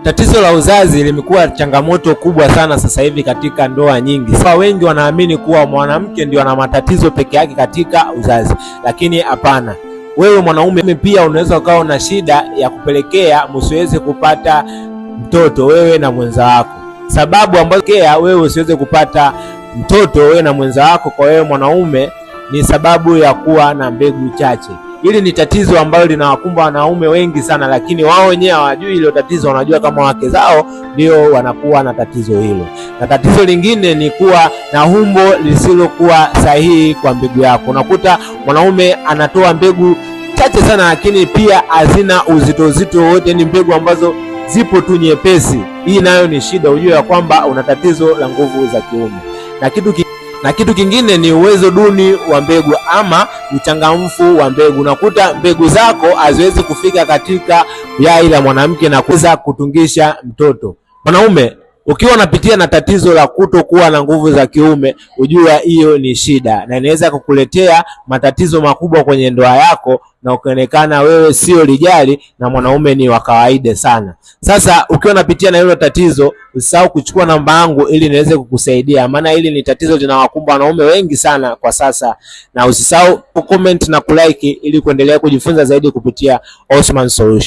Tatizo la uzazi limekuwa changamoto kubwa sana sasa hivi katika ndoa nyingi. Sasa wengi wanaamini kuwa mwanamke ndio ana matatizo peke yake katika uzazi, lakini hapana. Wewe mwanaume pia unaweza ukawa na shida ya kupelekea msiweze kupata mtoto wewe na mwenza wako. Sababu ambazo wewe usiweze kupata mtoto wewe na mwenza wako kwa wewe mwanaume ni sababu ya kuwa na mbegu chache. Hili ni tatizo ambalo linawakumba wanaume wengi sana, lakini wao wenyewe hawajui hilo tatizo. Wanajua kama wake zao ndio wanakuwa na tatizo hilo. Na tatizo lingine ni kuwa na umbo lisilokuwa sahihi kwa mbegu yako. Unakuta mwanaume anatoa mbegu chache sana, lakini pia hazina uzito wote, ni mbegu ambazo zipo tu nyepesi. Hii nayo ni shida, ujue ya kwamba una tatizo la nguvu za kiume. Na kitu kingine ni uwezo duni wa mbegu ama uchangamfu wa mbegu. Unakuta mbegu zako haziwezi kufika katika yai la mwanamke na kuweza kutungisha mtoto. Mwanaume ukiwa unapitia na tatizo la kutokuwa na nguvu za kiume, ujue hiyo ni shida na inaweza kukuletea matatizo makubwa kwenye ndoa yako na ukionekana wewe sio lijali na mwanaume ni wa kawaida sana. Sasa ukiwa unapitia na hilo tatizo, usisahau kuchukua namba yangu ili niweze kukusaidia, maana hili ni tatizo linawakumba wanaume wengi sana kwa sasa. Na usisahau kucomment na kulike ili kuendelea kujifunza zaidi kupitia Osman Solution.